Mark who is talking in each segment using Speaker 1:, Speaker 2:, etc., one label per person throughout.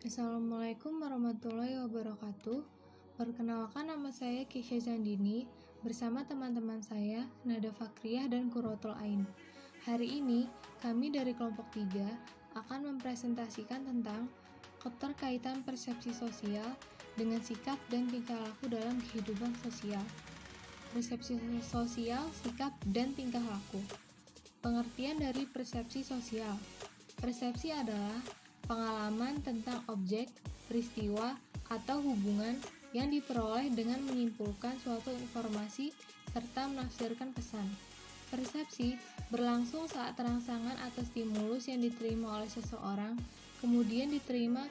Speaker 1: Assalamualaikum warahmatullahi wabarakatuh. Perkenalkan, nama saya Kisha Zandini bersama teman-teman saya Nada Fakriyah dan Qurratul Ain. Hari ini kami dari kelompok 3 akan mempresentasikan tentang keterkaitan persepsi sosial dengan sikap dan tingkah laku dalam kehidupan sosial. Persepsi sosial, sikap, dan tingkah laku. Pengertian dari persepsi sosial. Persepsi adalah pengalaman tentang objek, peristiwa, atau hubungan yang diperoleh dengan menyimpulkan suatu informasi serta menafsirkan pesan. Persepsi berlangsung saat rangsangan atau stimulus yang diterima oleh seseorang kemudian diterima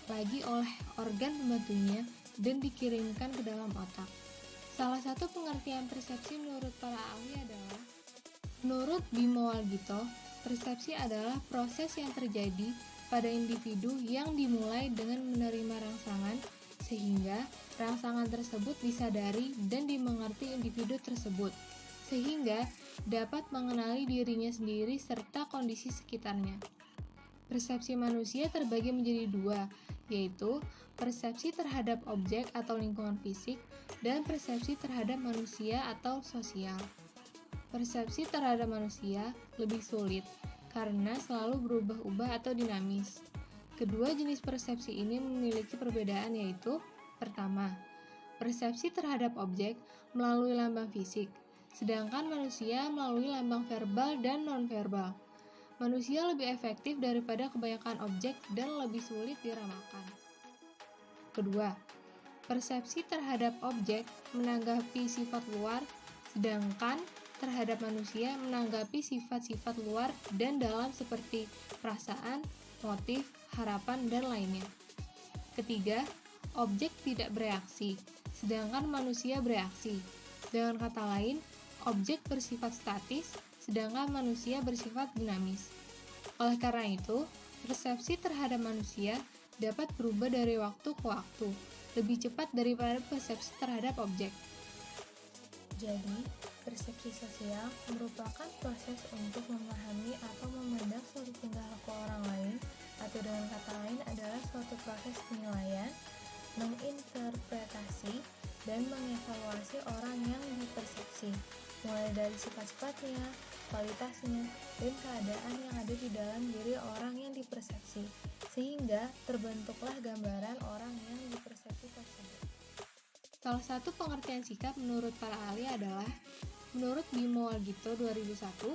Speaker 1: lagi oleh organ pembantunya dan dikirimkan ke dalam otak. Salah satu pengertian persepsi menurut para ahli adalah, menurut Bimo Walgito, persepsi adalah proses yang terjadi pada individu yang dimulai dengan menerima rangsangan, sehingga rangsangan tersebut disadari dan dimengerti individu tersebut, sehingga dapat mengenali dirinya sendiri serta kondisi sekitarnya. Persepsi manusia terbagi menjadi dua, yaitu persepsi terhadap objek atau lingkungan fisik dan persepsi terhadap manusia atau sosial. Persepsi terhadap manusia lebih sulit karena selalu berubah-ubah atau dinamis. Kedua jenis persepsi ini memiliki perbedaan, yaitu pertama, persepsi terhadap objek melalui lambang fisik, sedangkan manusia melalui lambang verbal dan nonverbal. Manusia lebih efektif daripada kebanyakan objek dan lebih sulit diramalkan. Kedua, persepsi terhadap objek menanggapi sifat luar, sedangkan terhadap manusia menanggapi sifat-sifat luar dan dalam seperti perasaan, motif, harapan, dan lainnya. Ketiga, objek tidak bereaksi, sedangkan manusia bereaksi. Dengan kata lain, objek bersifat statis, sedangkan manusia bersifat dinamis. Oleh karena itu, persepsi terhadap manusia dapat berubah dari waktu ke waktu, lebih cepat daripada persepsi terhadap objek.
Speaker 2: Jadi, persepsi sosial merupakan proses untuk memahami atau memandang suatu tingkah laku orang lain, atau dengan kata lain adalah suatu proses penilaian, menginterpretasi, dan mengevaluasi orang yang dipersepsi, mulai dari sifat-sifatnya, kualitasnya, dan keadaan yang ada di dalam diri orang yang dipersepsi, sehingga terbentuklah gambaran orang yang dipersepsi tersebut.
Speaker 1: Salah satu pengertian sikap menurut para ahli adalah, menurut Bimo Walgito 2001,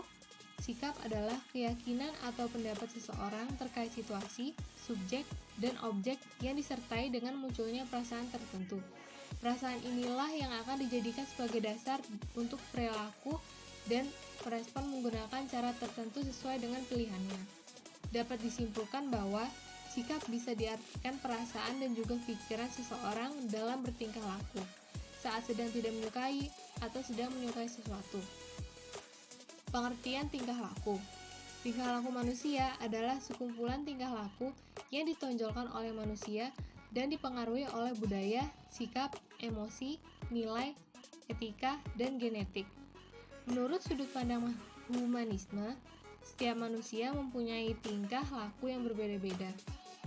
Speaker 1: sikap adalah keyakinan atau pendapat seseorang terkait situasi, subjek, dan objek yang disertai dengan munculnya perasaan tertentu. Perasaan inilah yang akan dijadikan sebagai dasar untuk perilaku dan merespon menggunakan cara tertentu sesuai dengan pilihannya. Dapat disimpulkan bahwa sikap bisa diartikan perasaan dan juga pikiran seseorang dalam bertingkah laku saat sedang tidak menyukai atau sedang menyukai sesuatu. Pengertian tingkah laku. Tingkah laku manusia adalah sekumpulan tingkah laku yang ditonjolkan oleh manusia dan dipengaruhi oleh budaya, sikap, emosi, nilai, etika, dan genetik. Menurut sudut pandang humanisme, setiap manusia mempunyai tingkah laku yang berbeda-beda.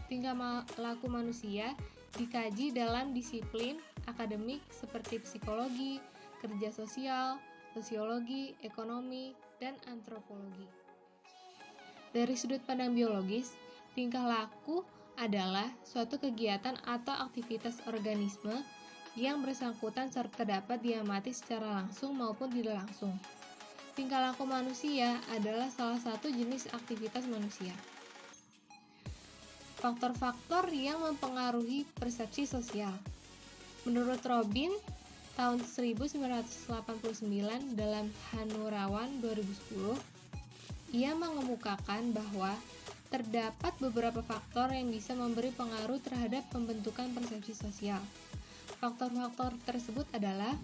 Speaker 1: Tingkah laku manusia dikaji dalam disiplin akademik seperti psikologi, kerja sosial, sosiologi, ekonomi, dan antropologi. Dari sudut pandang biologis, tingkah laku adalah suatu kegiatan atau aktivitas organisme yang bersangkutan serta dapat diamati secara langsung maupun tidak langsung. Tingkah laku manusia adalah salah satu jenis aktivitas manusia. Faktor-faktor yang mempengaruhi persepsi sosial. Menurut Robin, tahun 1989 dalam Hanurawan 2010, ia mengemukakan bahwa terdapat beberapa faktor yang bisa memberi pengaruh terhadap pembentukan persepsi sosial. Faktor-faktor tersebut adalah: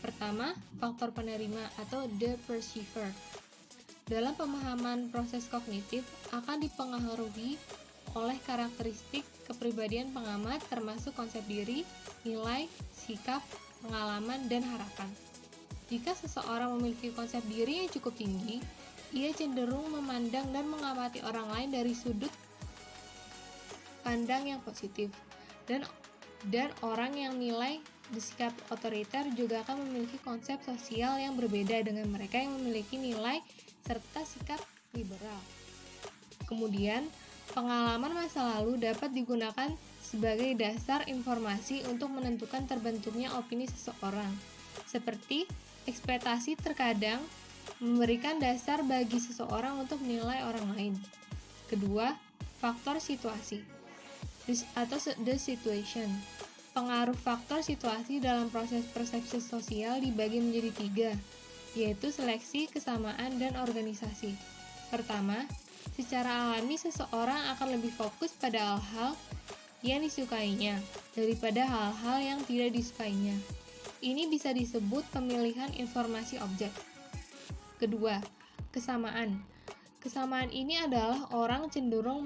Speaker 1: pertama, faktor penerima atau the perceiver. Dalam pemahaman proses kognitif akan dipengaruhi oleh karakteristik kepribadian pengamat termasuk konsep diri, nilai, sikap, pengalaman, dan harapan. Jika seseorang memiliki konsep diri yang cukup tinggi, ia cenderung memandang dan mengamati orang lain dari sudut pandang yang positif. Dan orang yang nilai bersikap otoriter juga akan memiliki konsep sosial yang berbeda dengan mereka yang memiliki nilai serta sikap liberal. Kemudian, pengalaman masa lalu dapat digunakan sebagai dasar informasi untuk menentukan terbentuknya opini seseorang. Seperti ekspektasi terkadang memberikan dasar bagi seseorang untuk menilai orang lain. Kedua, faktor situasi atau the situation. Pengaruh faktor situasi dalam proses persepsi sosial dibagi menjadi 3, yaitu seleksi, kesamaan, dan organisasi. Pertama, secara alami seseorang akan lebih fokus pada hal-hal yang disukainya daripada hal-hal yang tidak disukainya. Ini bisa disebut pemilihan informasi objek. Kedua, kesamaan. Kesamaan ini adalah orang cenderung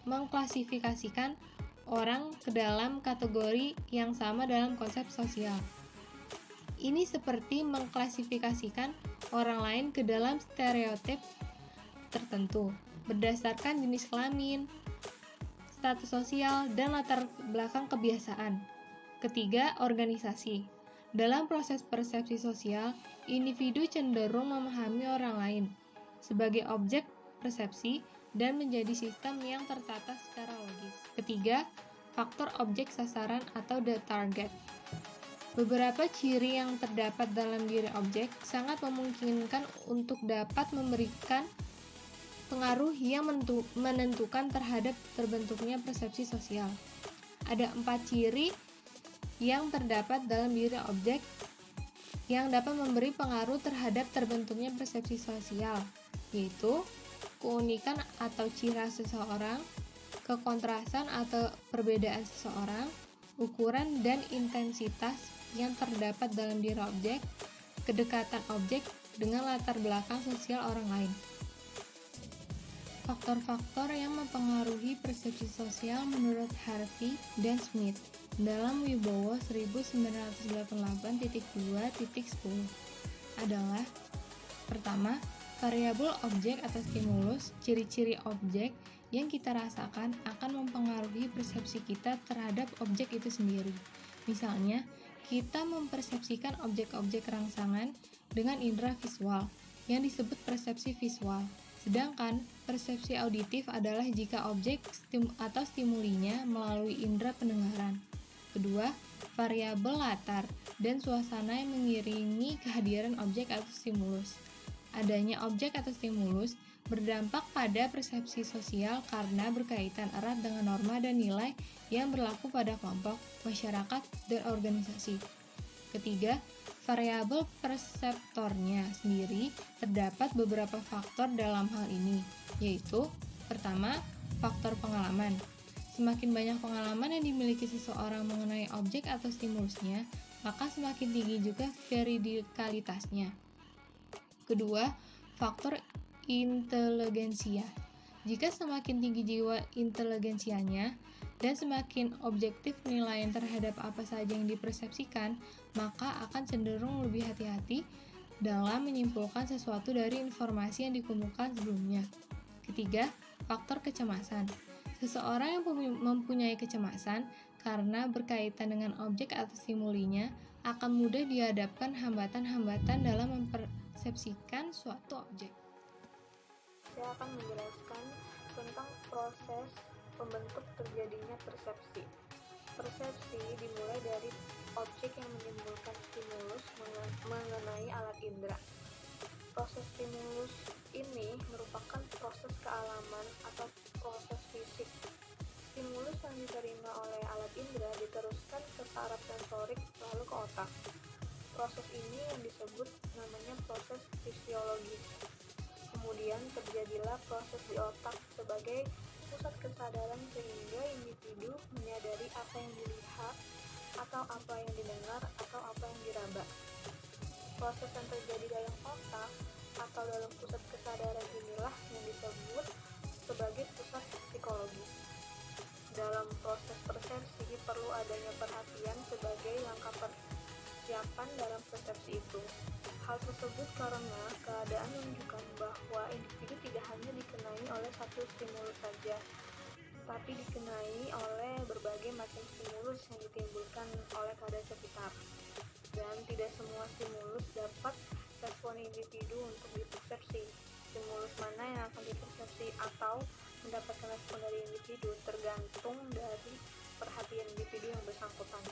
Speaker 1: mengklasifikasikan orang ke dalam kategori yang sama dalam konsep sosial. Ini seperti mengklasifikasikan orang lain ke dalam stereotip tertentu berdasarkan jenis kelamin, status sosial, dan latar belakang kebiasaan. Ketiga, organisasi. Dalam proses persepsi sosial, individu cenderung memahami orang lain sebagai objek persepsi dan menjadi sistem yang tertata secara logis. Ketiga, faktor objek sasaran atau the target. Beberapa ciri yang terdapat dalam diri objek sangat memungkinkan untuk dapat memberikan pengaruh yang menentukan terhadap terbentuknya persepsi sosial. Ada 4 ciri yang terdapat dalam diri objek yang dapat memberi pengaruh terhadap terbentuknya persepsi sosial, yaitu keunikan atau ciri khas seseorang, kekontrasan atau perbedaan seseorang, ukuran dan intensitas yang terdapat dalam diri objek, kedekatan objek dengan latar belakang sosial orang lain. Faktor-faktor yang mempengaruhi persepsi sosial menurut Harvey dan Smith dalam Wibowo 1988.2.10 adalah: pertama, variabel objek atau stimulus. Ciri-ciri objek yang kita rasakan akan mempengaruhi persepsi kita terhadap objek itu sendiri. Misalnya, kita mempersepsikan objek-objek rangsangan dengan indera visual yang disebut persepsi visual. Sedangkan persepsi auditif adalah jika objek atau stimulinya melalui indera pendengaran. Kedua, variabel latar dan suasana yang mengiringi kehadiran objek atau stimulus. Adanya objek atau stimulus berdampak pada persepsi sosial karena berkaitan erat dengan norma dan nilai yang berlaku pada kelompok, masyarakat, dan organisasi. Ketiga, variabel perseptornya sendiri. Terdapat beberapa faktor dalam hal ini, yaitu: pertama, faktor pengalaman. Semakin banyak pengalaman yang dimiliki seseorang mengenai objek atau stimulusnya, maka semakin tinggi juga veridikalitasnya. Kedua, faktor inteligensia. Jika semakin tinggi jiwa inteligensianya dan semakin objektif penilaian terhadap apa saja yang dipersepsikan, maka akan cenderung lebih hati-hati dalam menyimpulkan sesuatu dari informasi yang dikumpulkan sebelumnya. Ketiga, faktor kecemasan. Seseorang yang mempunyai kecemasan karena berkaitan dengan objek atau stimulinya akan mudah dihadapkan hambatan-hambatan dalam mempersepsikan suatu objek.
Speaker 2: Saya akan menjelaskan tentang proses pembentuk terjadinya persepsi. Persepsi dimulai dari objek yang menimbulkan stimulus mengenai alat indera. Proses stimulus ini merupakan proses kealaman atau proses fisik. Stimulus yang diterima oleh alat indera diteruskan ke saraf sensorik lalu ke otak. Proses ini yang disebut namanya proses fisiologis. Kemudian terjadilah proses di otak sebagai pusat kesadaran sehingga individu menyadari apa yang dilihat atau apa yang didengar atau apa yang diraba. Proses yang terjadi dalam otak atau dalam pusat kesadaran inilah yang disebut sebagai pusat psikologi. Dalam proses persepsi perlu adanya perhatian sebagai langkah persiapan dalam persepsi itu. Hal tersebut karena keadaan menunjukkan bahwa individu tidak hanya dikenai oleh satu stimulus saja, tetapi dikenai oleh berbagai macam stimulus yang ditimbulkan oleh keadaan sekitar. Dan tidak semua stimulus dapat respon individu untuk dipersepsi. Stimulus mana yang akan dipersepsi atau mendapatkan respon dari individu tergantung dari perhatian individu yang bersangkutan.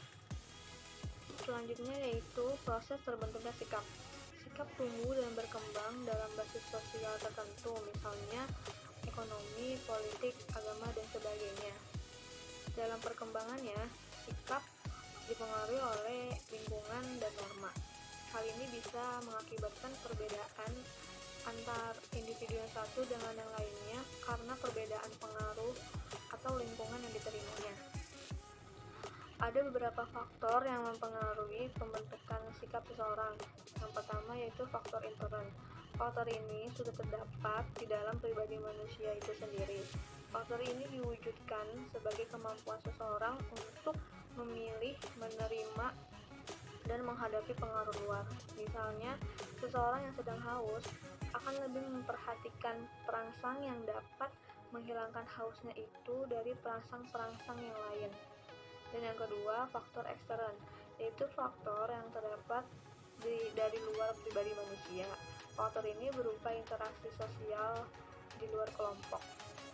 Speaker 2: Selanjutnya yaitu proses terbentuknya sikap. Sikap tumbuh dan berkembang dalam basis sosial tertentu, misalnya ekonomi, politik, agama, dan sebagainya. Dalam perkembangannya, sikap dipengaruhi oleh lingkungan dan norma. Hal ini bisa mengakibatkan perbedaan antar individu yang satu dengan yang lainnya karena perbedaan pengaruh atau lingkungan yang diterimanya. Ada beberapa faktor yang mempengaruhi pembentukan sikap seseorang. Yang pertama yaitu faktor intern. Faktor ini sudah terdapat di dalam pribadi manusia itu sendiri. Faktor ini diwujudkan sebagai kemampuan seseorang untuk memilih, menerima, dan menghadapi pengaruh luar. Misalnya, seseorang yang sedang haus akan lebih memperhatikan perangsang yang dapat menghilangkan hausnya itu dari perangsang-perangsang yang lain. Dan yang kedua, faktor ekstern, yaitu faktor yang terdapat dari luar pribadi manusia. Faktor ini berupa interaksi sosial di luar kelompok.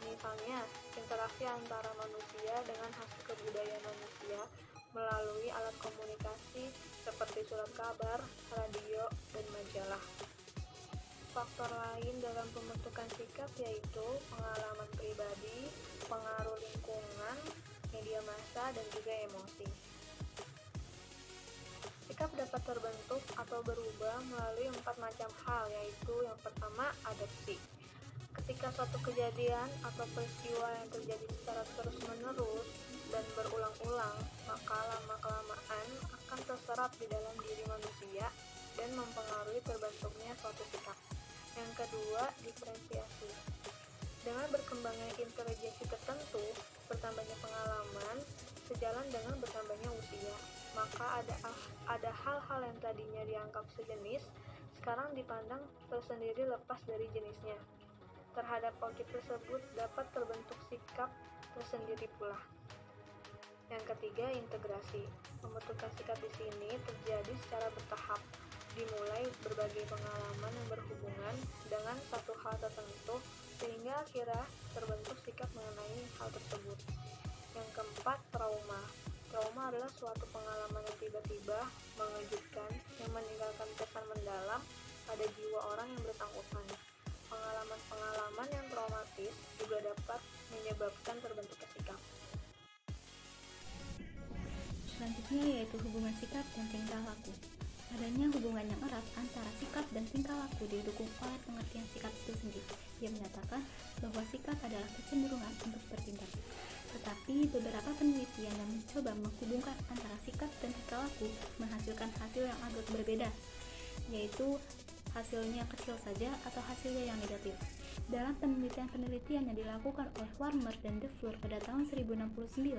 Speaker 2: Misalnya, interaksi antara manusia dengan hasil kebudayaan manusia melalui alat komunikasi seperti surat kabar, radio, dan majalah. Faktor lain dalam pembentukan sikap yaitu pengalaman pribadi, pengaruh lingkungan, media massa, dan juga emosi. Sikap dapat terbentuk atau berubah melalui 4 macam hal, yaitu yang pertama, adopsi. Ketika suatu kejadian atau peristiwa yang terjadi secara terus-menerus dan berulang-ulang, maka lama-kelamaan akan terserap di dalam diri manusia dan mempengaruhi terbentuknya suatu sikap. Yang kedua, diferensiasi. Dengan berkembangnya intelijensi tertentu, bertambahnya pengalaman, sejalan dengan bertambahnya usia, maka ada hal-hal yang tadinya dianggap sejenis, sekarang dipandang tersendiri lepas dari jenisnya. Terhadap objek tersebut dapat terbentuk sikap tersendiri pula. Yang ketiga, integrasi. Pembentukan sikap di sini terjadi secara bertahap, dimulai berbagai pengalaman yang berhubungan dengan satu hal tertentu, sehingga akhirnya terbentuk sikap mengenai hal tersebut. Yang keempat, trauma. Trauma adalah suatu pengalaman yang tiba-tiba, mengejutkan, yang meninggalkan kesan mendalam pada jiwa orang yang bersangkutan. Pengalaman-pengalaman yang traumatis juga dapat menyebabkan terbentuknya sikap.
Speaker 3: Selanjutnya yaitu hubungan sikap dan tingkah laku. Adanya hubungan yang erat antara sikap dan tingkah laku didukung oleh pengertian sikap itu sendiri. Ia menyatakan bahwa sikap adalah kecenderungan untuk bertindak. Tetapi beberapa penelitian yang mencoba menghubungkan antara sikap dan tingkah laku menghasilkan hasil yang agak berbeda, yaitu hasilnya kecil saja atau hasilnya yang negatif. Dalam penelitian yang dilakukan oleh Warmer dan De Fleur pada tahun 1069,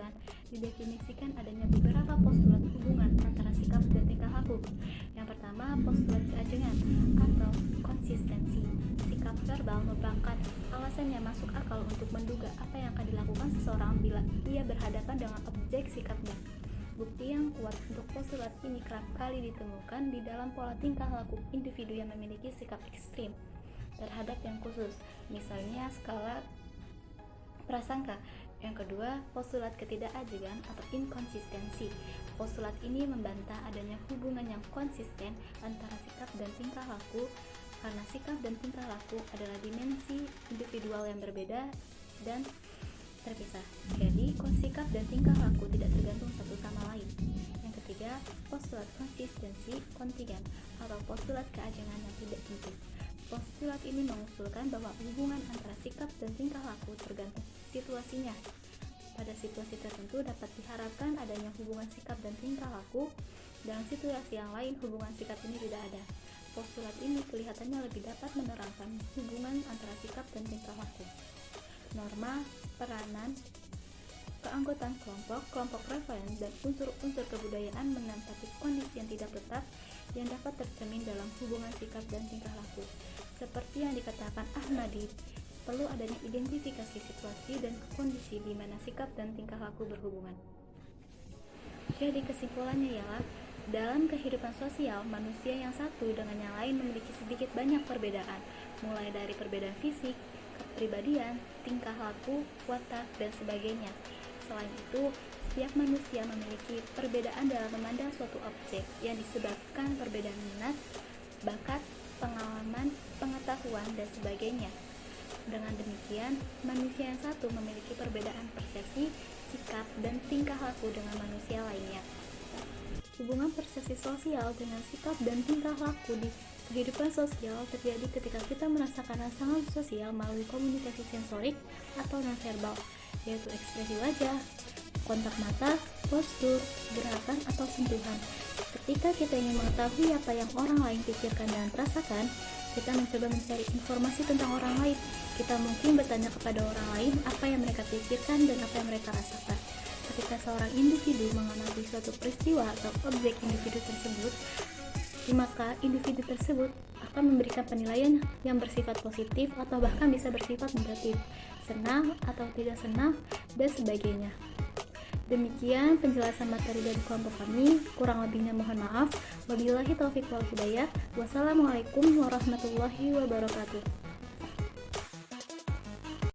Speaker 3: didefinisikan adanya beberapa postulat hubungan antara sikap dan tingkah laku. Yang pertama, postulat keajengan atau konsistensi. Sikap verbal merupakan alasan yang masuk akal untuk menduga apa yang akan dilakukan seseorang bila ia berhadapan dengan objek sikapnya. Bukti yang kuat untuk postulat ini kerap kali ditemukan di dalam pola tingkah laku individu yang memiliki sikap ekstrim terhadap yang khusus, misalnya skala prasangka. Yang kedua, postulat ketidakajiban atau inkonsistensi. Postulat ini membantah adanya hubungan yang konsisten antara sikap dan tingkah laku karena sikap dan tingkah laku adalah dimensi individual yang berbeda dan terpisah. Jadi, sikap dan tingkah laku tidak tergantung satu sama lain. Yang ketiga, postulat konsistensi kontingen atau postulat keajengan yang tidak penting. Postulat ini mengusulkan bahwa hubungan antara sikap dan tingkah laku tergantung situasinya. Pada situasi tertentu dapat diharapkan adanya hubungan sikap dan tingkah laku, dalam situasi yang lain hubungan sikap ini tidak ada. Postulat ini kelihatannya lebih dapat menerangkan hubungan antara sikap dan tingkah laku. Norma, peranan, keanggotaan kelompok referen, dan unsur-unsur kebudayaan menempati kondisi yang tidak tetap yang dapat tercermin dalam hubungan sikap dan tingkah laku. Seperti yang dikatakan Ahmadi perlu adanya identifikasi situasi dan kondisi di mana sikap dan tingkah laku berhubungan. Jadi kesimpulannya ialah, dalam kehidupan sosial, manusia yang satu dengan yang lain memiliki sedikit banyak perbedaan, mulai dari perbedaan fisik, kepribadian, tingkah laku, watak, dan sebagainya. Selain itu, setiap manusia memiliki perbedaan dalam memandang suatu objek yang disebabkan perbedaan minat, bakat, pengalaman, pengetahuan, dan sebagainya. Dengan demikian, manusia yang satu memiliki perbedaan persepsi, sikap, dan tingkah laku dengan manusia lainnya. Hubungan persepsi sosial dengan sikap dan tingkah laku di kehidupan sosial terjadi ketika kita merasakan rangsangan sosial melalui komunikasi sensorik atau nonverbal, yaitu ekspresi wajah, kontak mata, postur, gerakan, atau sentuhan. Ketika kita ingin mengetahui apa yang orang lain pikirkan dan rasakan, kita mencoba mencari informasi tentang orang lain. Kita mungkin bertanya kepada orang lain apa yang mereka pikirkan dan apa yang mereka rasakan. Ketika seorang individu mengamati suatu peristiwa atau objek individu tersebut, maka individu tersebut akan memberikan penilaian yang bersifat positif atau bahkan bisa bersifat negatif, senang atau tidak senang, dan sebagainya. Demikian penjelasan materi dari kelompok kami, kurang lebihnya mohon maaf. Wabillahi taufiq wal hidayah. Wassalamualaikum warahmatullahi wabarakatuh.